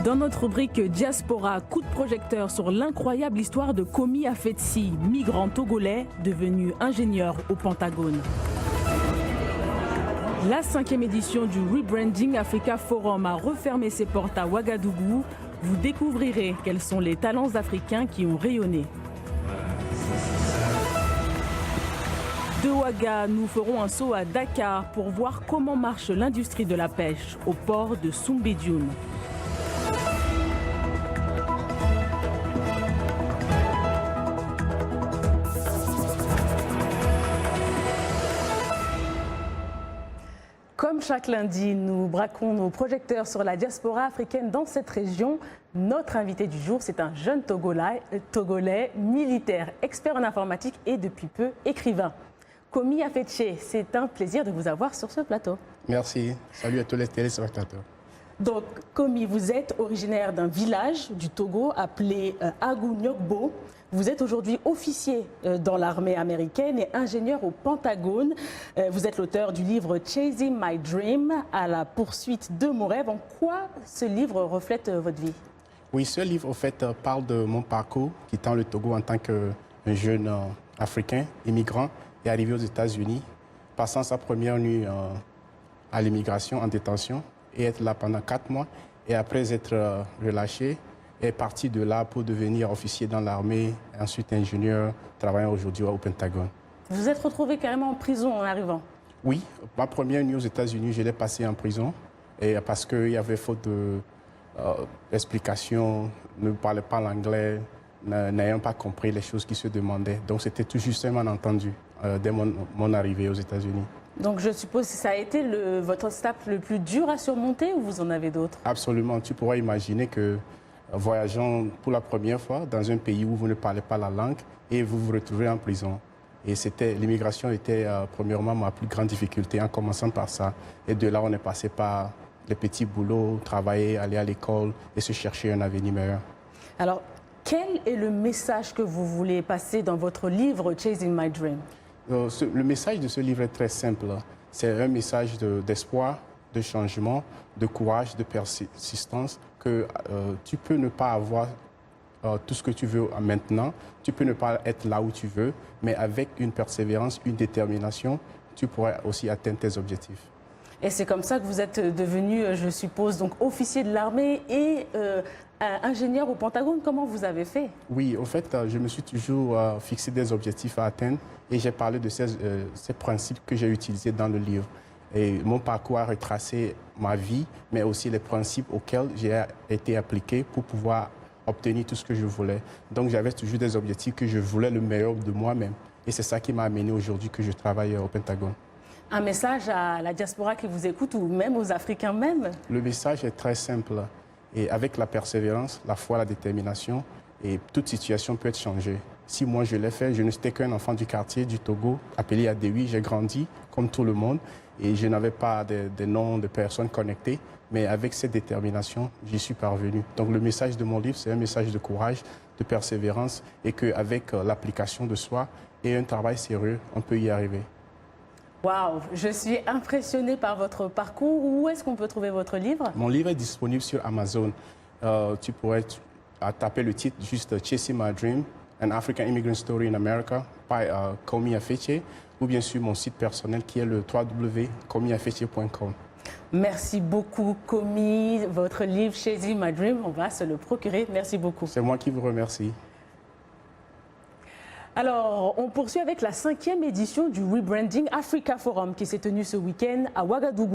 Dans notre rubrique Diaspora, coup de projecteur sur l'incroyable histoire de Komi Afetsi, migrant togolais devenu ingénieur au Pentagone. La 5e édition du Rebranding Africa Forum a refermé ses portes à Ouagadougou. Vous découvrirez quels sont les talents africains qui ont rayonné. De Ouaga, nous ferons un saut à Dakar pour voir comment marche l'industrie de la pêche au port de Soumbédioune. Comme chaque lundi, nous braquons nos projecteurs sur la diaspora africaine dans cette région. Notre invité du jour, c'est un jeune Togolais, militaire, expert en informatique et depuis peu écrivain. Komi Afetsi, c'est un plaisir de vous avoir sur ce plateau. Merci. Salut à tous les téléspectateurs. Donc, Komi, vous êtes originaire d'un village du Togo appelé Agou-Nyokbo. Vous êtes aujourd'hui officier dans l'armée américaine et ingénieur au Pentagone. Vous êtes l'auteur du livre Chasing My Dream, à la poursuite de mon rêve. En quoi ce livre reflète votre vie? Oui, ce livre, en fait, parle de mon parcours quittant le Togo en tant que jeune africain, immigrant, et arrivé aux États-Unis, passant sa première nuit à l'immigration, en détention, et être là pendant 4 mois, et après être relâché, est parti de là pour devenir officier dans l'armée, ensuite ingénieur, travaillant aujourd'hui au Pentagone. Vous vous êtes retrouvé carrément en prison en arrivant? Oui, ma première nuit aux États-Unis, je l'ai passée en prison, et parce qu'il y avait faute d'explications, ne parlait pas l'anglais, n'ayant pas compris les choses qui se demandaient. Donc c'était tout juste un malentendu dès mon arrivée aux États-Unis. Donc je suppose que ça a été votre obstacle le plus dur à surmonter ou vous en avez d'autres? Absolument. Tu pourrais imaginer que voyageant pour la première fois dans un pays où vous ne parlez pas la langue et vous vous retrouvez en prison. Et l'immigration était premièrement ma plus grande difficulté en commençant par ça. Et de là, on est passé par les petits boulots, travailler, aller à l'école et se chercher un avenir meilleur. Alors, quel est le message que vous voulez passer dans votre livre Chasing My Dream? Le message de ce livre est très simple. C'est un message d'espoir, de changement, de courage, de persistance, que tu peux ne pas avoir tout ce que tu veux maintenant, tu peux ne pas être là où tu veux, mais avec une persévérance, une détermination, tu pourras aussi atteindre tes objectifs. Et c'est comme ça que vous êtes devenu, je suppose, donc officier de l'armée et ingénieur au Pentagone. Comment vous avez fait? Oui, en fait, je me suis toujours fixé des objectifs à atteindre et j'ai parlé de ces principes que j'ai utilisés dans le livre. Et mon parcours a retracé ma vie, mais aussi les principes auxquels j'ai été appliqué pour pouvoir obtenir tout ce que je voulais. Donc j'avais toujours des objectifs que je voulais le meilleur de moi-même. Et c'est ça qui m'a amené aujourd'hui que je travaille au Pentagone. Un message à la diaspora qui vous écoute ou même aux Africains même? Le message est très simple. Et avec la persévérance, la foi, la détermination, et toute situation peut être changée. Si moi je l'ai fait, je n'étais qu'un enfant du quartier du Togo, appelé Adewi, j'ai grandi comme tout le monde et je n'avais pas de noms de personnes connectées, mais avec cette détermination, j'y suis parvenu. Donc le message de mon livre, c'est un message de courage, de persévérance et qu'avec l'application de soi et un travail sérieux, on peut y arriver. Waouh, je suis impressionnée par votre parcours. Où est-ce qu'on peut trouver votre livre? Mon livre est disponible sur Amazon. Tu pourrais taper le titre juste Chasing My Dream, An African Immigrant Story in America by Komi Afetsi, ou bien sûr mon site personnel qui est le www.komiafetsi.com. Merci beaucoup, Komi. Votre livre Chasing My Dream, on va se le procurer. Merci beaucoup. C'est moi qui vous remercie. Alors, on poursuit avec la 5e édition du Rebranding Africa Forum qui s'est tenue ce week-end à Ouagadougou.